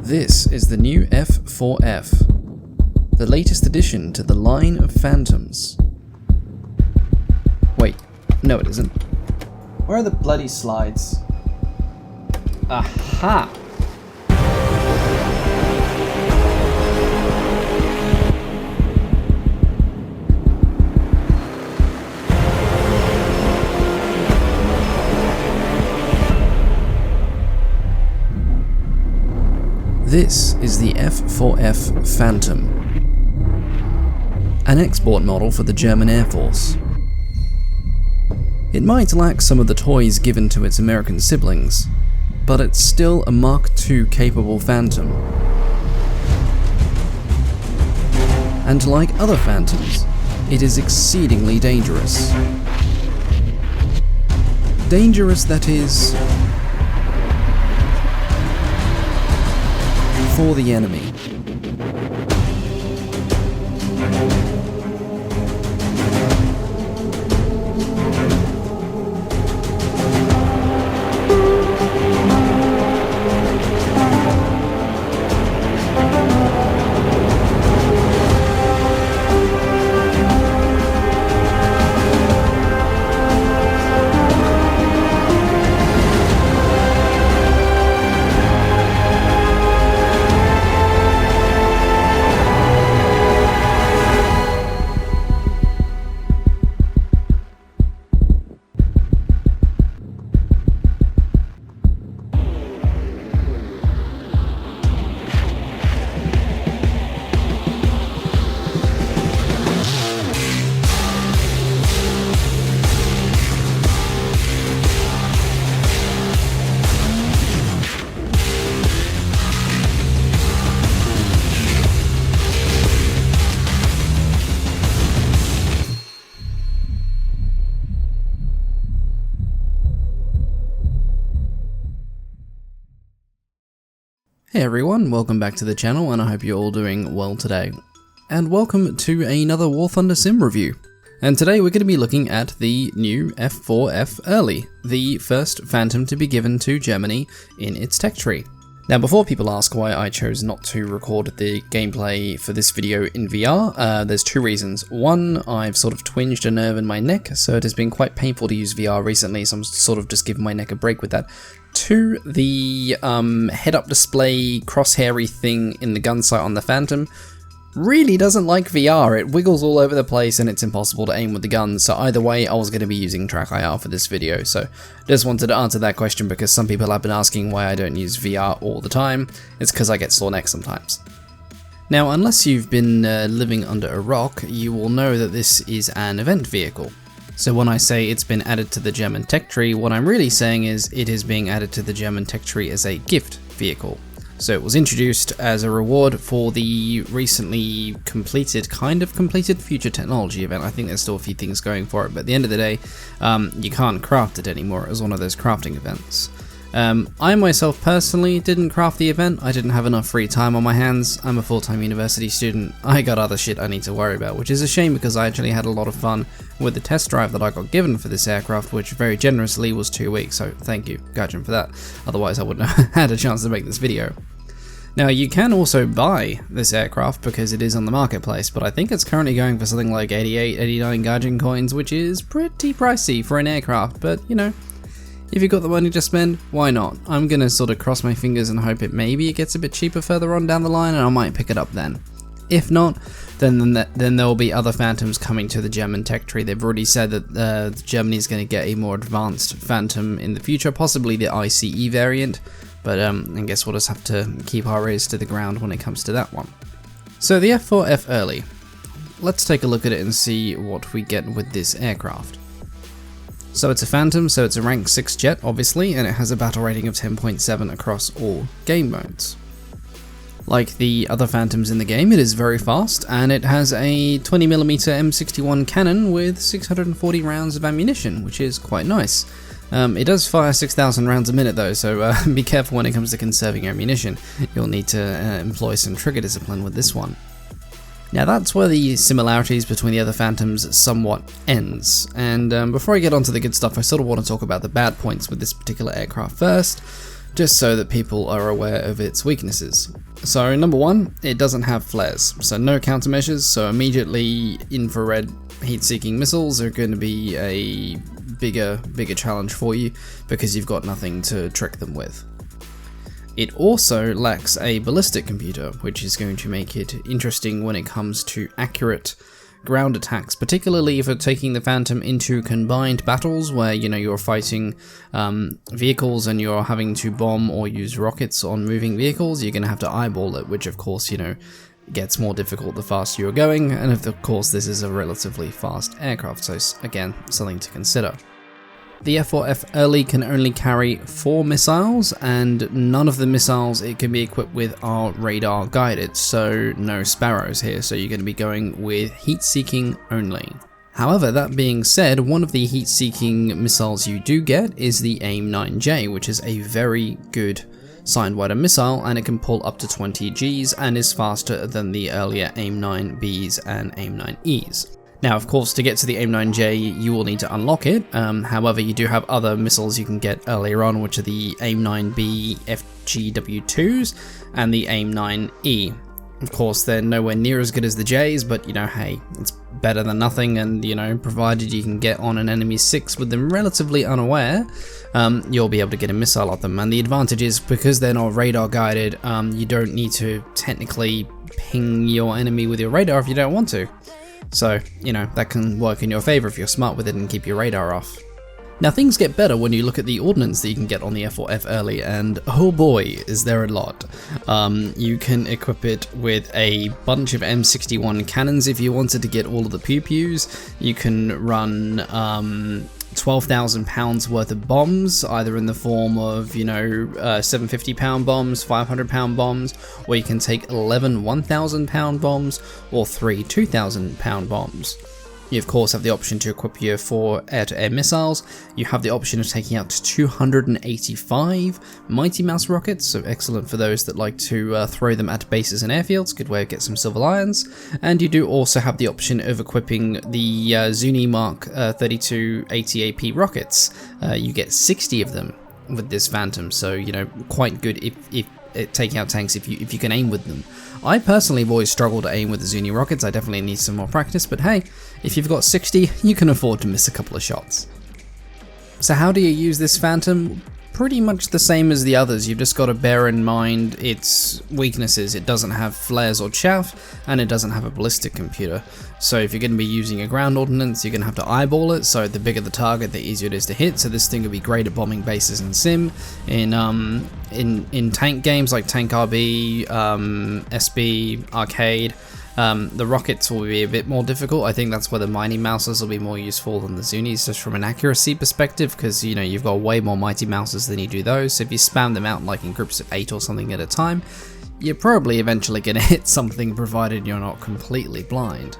This is the new F4F, the latest addition to the line of Phantoms. Wait, no it isn't. Where are the bloody slides? Aha! This is the F4F Phantom, an export model for the German Air Force. It might lack some of the toys given to its American siblings, but it's still a Mark II capable Phantom. And like other Phantoms, it is exceedingly dangerous. Dangerous, that is, for the enemy. Hey everyone, welcome back to the channel and I hope you're all doing well today. And welcome to another War Thunder Sim review. And today we're going to be looking at the new F4F Early, the first Phantom to be given to Germany in its tech tree. Now before people ask why I chose not to record the gameplay for this video in VR, there's two reasons. One, I've sort of twinged a nerve in my neck, so it has been quite painful to use VR recently, so I'm sort of just giving my neck a break with that. Two, the head-up display crosshairy thing in the gun sight on the Phantom really doesn't like VR. It wiggles all over the place and it's impossible to aim with the gun, so either way I was going to be using track IR for this video, so just wanted to answer that question because some people have been asking why I don't use VR all the time. It's because I get sore neck sometimes. Now unless you've been living under a rock, you will know that this is an event vehicle. So when I say it's been added to the German tech tree, what I'm really saying is it is being added to the German tech tree as a gift vehicle. So it was introduced as a reward for the recently kind of completed future technology event. I think there's still a few things going for it, but at the end of the day, you can't craft it anymore as one of those crafting events. I myself personally didn't craft the event. I didn't have enough free time on my hands. I'm a full-time university student. I got other shit I need to worry about, which is a shame because I actually had a lot of fun with the test drive that I got given for this aircraft, which very generously was 2 weeks, so thank you, Gaijin, for that. Otherwise I wouldn't have had a chance to make this video. Now you can also buy this aircraft because it is on the marketplace, but I think it's currently going for something like 88, 89 Gaijin coins, which is pretty pricey for an aircraft, but you know, if you've got the money to spend, why not? I'm gonna sort of cross my fingers and hope it gets a bit cheaper further on down the line and I might pick it up then. If not, then there will be other Phantoms coming to the German tech tree. They've already said that Germany is going to get a more advanced Phantom in the future, possibly the ICE variant, but I guess we'll just have to keep our ears to the ground when it comes to that one. So the F4F Early. Let's take a look at it and see what we get with this aircraft. So it's a Phantom, so it's a rank 6 jet obviously, and it has a battle rating of 10.7 across all game modes. Like the other Phantoms in the game, it is very fast, and it has a 20mm M61 cannon with 640 rounds of ammunition, which is quite nice. It does fire 6,000 rounds a minute though, so be careful when it comes to conserving ammunition. You'll need to employ some trigger discipline with this one. Now that's where the similarities between the other Phantoms somewhat ends, and before I get onto the good stuff, I sort of want to talk about the bad points with this particular aircraft first. just so that people are aware of its weaknesses. So number one, it doesn't have flares, so no countermeasures, so immediately infrared heat-seeking missiles are going to be a bigger challenge for you because you've got nothing to trick them with. It also lacks a ballistic computer, which is going to make it interesting when it comes to accurate ground attacks, particularly if you're taking the Phantom into combined battles where, you know, you're fighting vehicles and you're having to bomb or use rockets on moving vehicles. You're going to have to eyeball it, which of course, you know, gets more difficult the faster you're going, and of course this is a relatively fast aircraft, so again, something to consider. The F4F Early can only carry 4 missiles, and none of the missiles it can be equipped with are radar guided, so no sparrows here, so you're going to be going with heat-seeking only. However, that being said, one of the heat-seeking missiles you do get is the AIM9-J, which is a very good Sidewinder missile, and it can pull up to 20 Gs and is faster than the earlier AIM9Bs and AIM9Es. Now, of course, to get to the AIM9J, you will need to unlock it. However, you do have other missiles you can get earlier on, which are the AIM9B FGW2s and the AIM9E. Of course, they're nowhere near as good as the Js, but, you know, hey, it's better than nothing, and, you know, provided you can get on an enemy 6 with them relatively unaware, you'll be able to get a missile off them. And the advantage is, because they're not radar guided, you don't need to technically ping your enemy with your radar if you don't want to. So, you know, that can work in your favor if you're smart with it and keep your radar off. Now, things get better when you look at the ordnance that you can get on the F4F Early, and oh boy, is there a lot. You can equip it with a bunch of M61 cannons if you wanted to get all of the pew-pews. You can run 12,000 pounds worth of bombs, either in the form of, you know, 750 pound bombs, 500 pound bombs, or you can take 11 1,000 pound bombs, or 3 2,000 pound bombs. You of course have the option to equip your 4 air-to-air missiles. You have the option of taking out 285 Mighty Mouse rockets, so excellent for those that like to throw them at bases and airfields, good way to get some silver lions. And you do also have the option of equipping the Zuni Mark 32 80 AP rockets. You get 60 of them with this Phantom, so, you know, quite good if taking out tanks if you can aim with them. I personally have always struggled to aim with the Zuni rockets. I definitely need some more practice, but hey, if you've got 60, you can afford to miss a couple of shots. So how do you use this Phantom? Pretty much the same as the others. You've just got to bear in mind its weaknesses. It doesn't have flares or chaff, and it doesn't have a ballistic computer. So if you're going to be using a ground ordnance, you're going to have to eyeball it, so the bigger the target, the easier it is to hit. So this thing will be great at bombing bases in Sim. In tank games like Tank RB, SB, Arcade, the rockets will be a bit more difficult. I think that's where the Mighty Mouses will be more useful than the Zunis, just from an accuracy perspective, because, you know, you've got way more Mighty Mouses than you do those. So if you spam them out like in groups of 8 or something at a time, you're probably eventually going to hit something, provided you're not completely blind.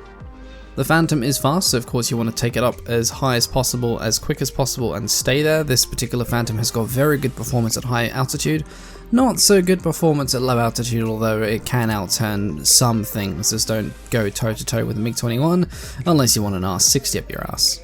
The Phantom is fast, so of course you want to take it up as high as possible, as quick as possible, and stay there. This particular Phantom has got very good performance at high altitude, not so good performance at low altitude, although it can outturn some things. Just don't go toe to toe with the MiG-21 unless you want an R60 up your ass.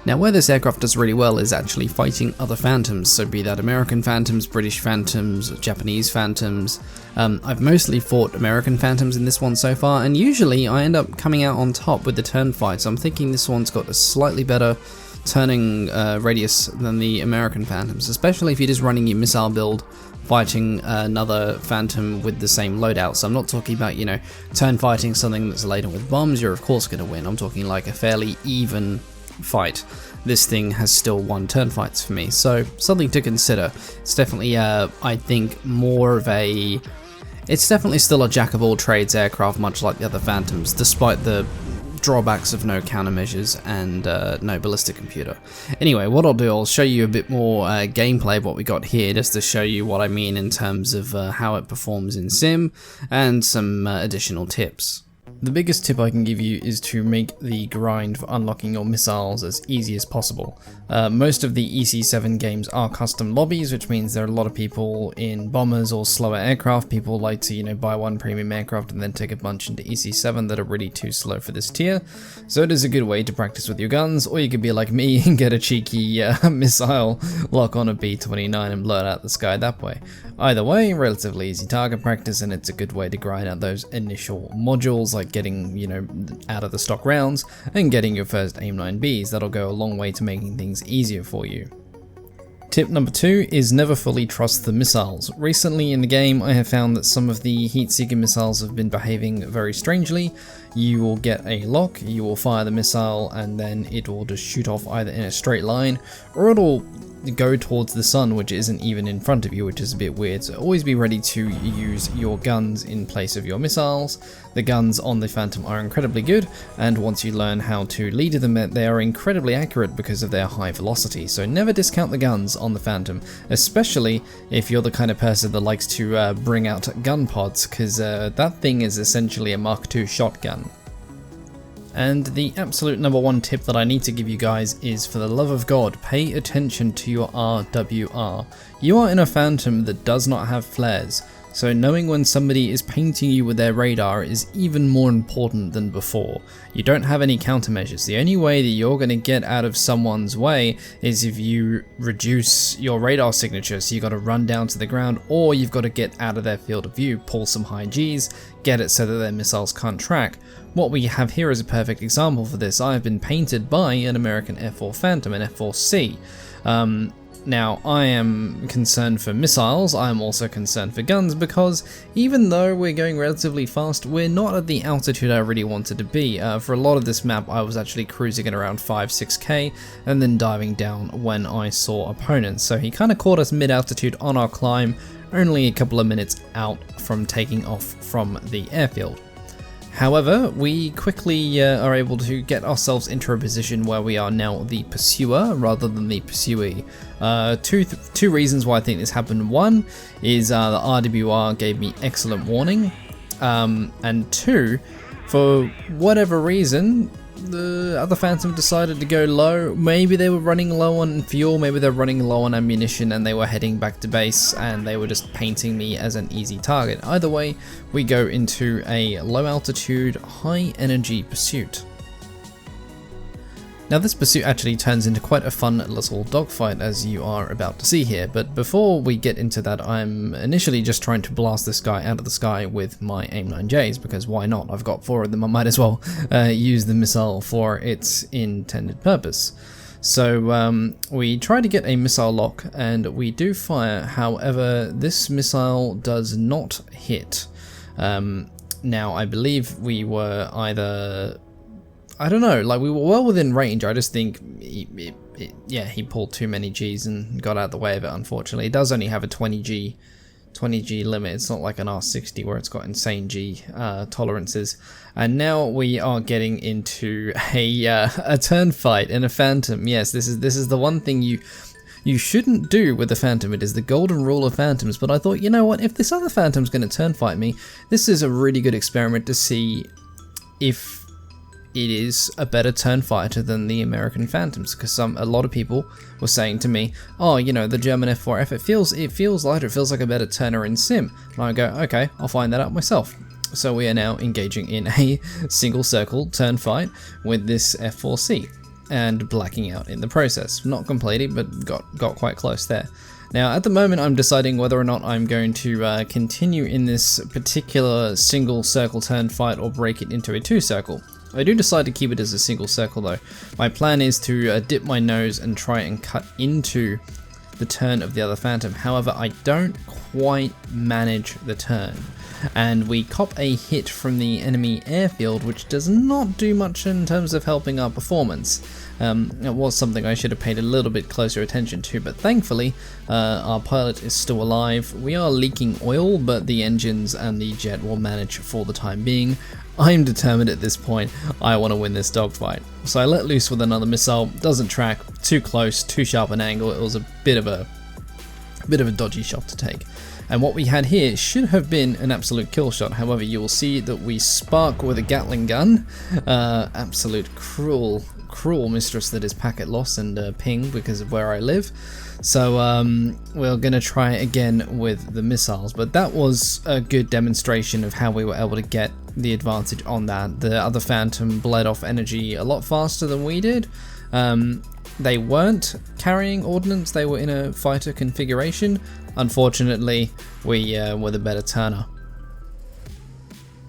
Now, where this aircraft does really well is actually fighting other Phantoms, so be that American Phantoms, British Phantoms, Japanese Phantoms. I've mostly fought American Phantoms in this one so far, and usually I end up coming out on top with the turn fight, so I'm thinking this one's got a slightly better turning radius than the American Phantoms, especially if you're just running your missile build fighting another Phantom with the same loadout. So I'm not talking about, you know, turn fighting something that's laden with bombs, you're of course going to win. I'm talking like a fairly even fight. This thing has still won turn fights for me, so something to consider. It's definitely, I think, more of a... It's definitely still a jack-of-all-trades aircraft, much like the other Phantoms, despite the drawbacks of no countermeasures and no ballistic computer. Anyway, what I'll do, I'll show you a bit more gameplay of what we got here, just to show you what I mean in terms of how it performs in Sim, and some additional tips. The biggest tip I can give you is to make the grind for unlocking your missiles as easy as possible. Most of the EC7 games are custom lobbies, which means there are a lot of people in bombers or slower aircraft. People like to, buy one premium aircraft and then take a bunch into EC7 that are really too slow for this tier. So it is a good way to practice with your guns, or you could be like me and get a cheeky missile lock on a B-29 and blow it out the sky that way. Either way, relatively easy target practice, and it's a good way to grind out those initial modules, like getting, out of the stock rounds and getting your first AIM9Bs. That'll go a long way to making things easier for you. Tip number 2 is never fully trust the missiles. Recently in the game, I have found that some of the heat-seeker missiles have been behaving very strangely. You will get a lock, you will fire the missile, and then it will just shoot off either in a straight line, or it'll go towards the sun, which isn't even in front of you, which is a bit weird. So always be ready to use your guns in place of your missiles. The guns on the Phantom are incredibly good, and once you learn how to lead them, they are incredibly accurate because of their high velocity. So never discount the guns on the Phantom, especially if you're the kind of person that likes to bring out gunpods, because that thing is essentially a Mark II shotgun. And the absolute number 1 tip that I need to give you guys is, for the love of God, pay attention to your RWR. You are in a Phantom that does not have flares, so knowing when somebody is painting you with their radar is even more important than before. You don't have any countermeasures. The only way that you're going to get out of someone's way is if you reduce your radar signature, so you've got to run down to the ground, or you've got to get out of their field of view, pull some high Gs, get it so that their missiles can't track. What we have here is a perfect example for this. I have been painted by an American F4 Phantom, an F4C. Now, I am concerned for missiles, I am also concerned for guns, because even though we're going relatively fast, we're not at the altitude I really wanted to be. For a lot of this map, I was actually cruising at around 5-6k, and then diving down when I saw opponents. So he kind of caught us mid-altitude on our climb, only a couple of minutes out from taking off from the airfield. However, we quickly are able to get ourselves into a position where we are now the pursuer rather than the pursuee. Two reasons why I think this happened. One is the RWR gave me excellent warning, and 2, for whatever reason, the other Phantom decided to go low. Maybe they were running low on fuel, maybe they're running low on ammunition, and they were heading back to base, and they were just painting me as an easy target. Either way, we go into a low altitude, high energy pursuit. Now this pursuit actually turns into quite a fun little dogfight, as you are about to see here, but before we get into that, I'm initially just trying to blast this guy out of the sky with my AIM9Js, because why not? I've got 4 of them, I might as well use the missile for its intended purpose. So we try to get a missile lock, and we do fire. However, this missile does not hit. Now I believe we were either, I don't know, like we were well within range. I just think he pulled too many Gs and got out of the way of it, unfortunately. It does only have a 20G limit. It's not like an R60 where it's got insane G tolerances. And now we are getting into a turn fight in a Phantom. Yes, this is the one thing you shouldn't do with the Phantom. It is the golden rule of Phantoms, but I thought, you know what, if this other Phantom's going to turn fight me, this is a really good experiment to see if it is a better turn fighter than the American Phantoms, because a lot of people were saying to me, oh, the German F4F, it feels lighter, it feels like a better turner in sim. And I go, okay, I'll find that out myself. So we are now engaging in a single circle turn fight with this F4C, and blacking out in the process. Not completely, but got quite close there. Now, at the moment, I'm deciding whether or not I'm going to continue in this particular single circle turn fight or break it into a 2-circle. I do decide to keep it as a single circle though. My plan is to dip my nose and try and cut into the turn of the other Phantom. However, I don't quite manage the turn, and we cop a hit from the enemy airfield, which does not do much in terms of helping our performance. It was something I should have paid a little bit closer attention to, but thankfully our pilot is still alive. We are leaking oil, but the engines and the jet will manage for the time being. I'm determined at this point, I want to win this dogfight. So I let loose with another missile, doesn't track, too close, too sharp an angle. It was a bit of a dodgy shot to take. And what we had here should have been an absolute kill shot. However, you will see that we spark with a Gatling gun. Absolute cruel mistress that is packet loss and ping because of where I live. So we're going to try again with the missiles, but that was a good demonstration of how we were able to get the advantage on that. The other Phantom bled off energy a lot faster than we did. They weren't carrying ordnance, they were in a fighter configuration. Unfortunately, we were the better turner.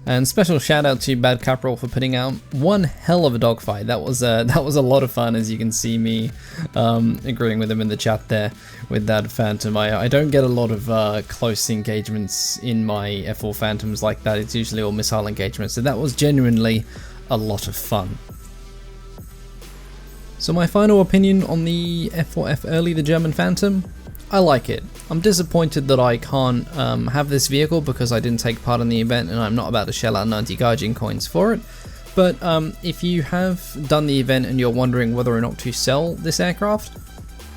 And special shout out to Bad Caporal for putting out one hell of a dogfight. That was a lot of fun, as you can see me agreeing with him in the chat there with that Phantom. I don't get a lot of close engagements in my F4 Phantoms like that. It's usually all missile engagements, so that was genuinely a lot of fun. So my final opinion on the F4F Early, the German Phantom, I like it. I'm disappointed that I can't have this vehicle because I didn't take part in the event and I'm not about to shell out 90 Gaijin coins for it. But if you have done the event and you're wondering whether or not to sell this aircraft,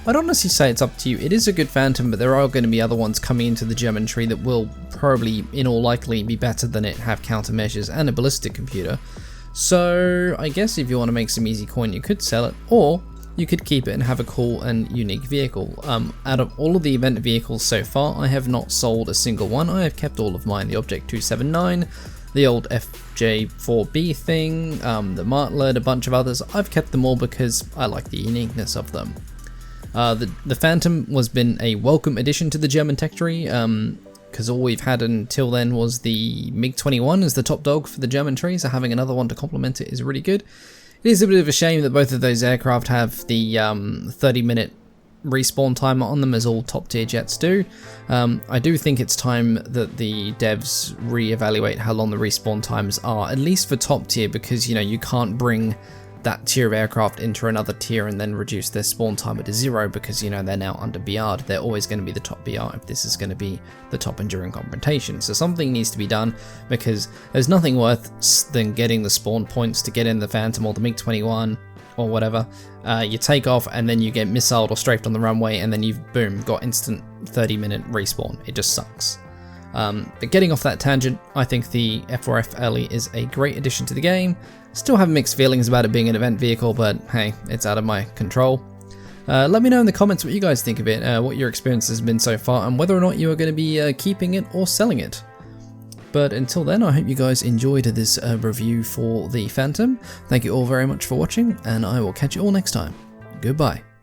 I'd honestly say it's up to you. It is a good Phantom, but there are going to be other ones coming into the German tree that will probably, in all likelihood, be better than it, have countermeasures and a ballistic computer. So I guess if you want to make some easy coin, you could sell it, or you could keep it and have a cool and unique vehicle. Out of all of the event vehicles so far, I have not sold a single one. I have kept all of mine. The Object 279, the old FJ4B thing, the Martlet, a bunch of others. I've kept them all because I like the uniqueness of them. The Phantom has been a welcome addition to the German tech tree, because all we've had until then was the MiG-21 as the top dog for the German tree, so having another one to complement it is really good. It is a bit of a shame that both of those aircraft have the 30-minute respawn timer on them, as all top tier jets do. I do think it's time that the devs re-evaluate how long the respawn times are, at least for top tier, because you can't bring that tier of aircraft into another tier and then reduce their spawn timer to 0 because they're now under BR'd. They're always going to be the top BR if this is going to be the top enduring confrontation. So something needs to be done, because there's nothing worse than getting the spawn points to get in the Phantom or the MiG-21 or whatever. You take off and then you get missiled or strafed on the runway, and then you've boom got instant 30-minute respawn. It just sucks. But getting off that tangent, I think the F4F Early is a great addition to the game. Still have mixed feelings about it being an event vehicle, but hey, it's out of my control. Let me know in the comments what you guys think of it, what your experience has been so far, and whether or not you are going to be keeping it or selling it. But until then, I hope you guys enjoyed this review for the Phantom. Thank you all very much for watching, and I will catch you all next time. Goodbye.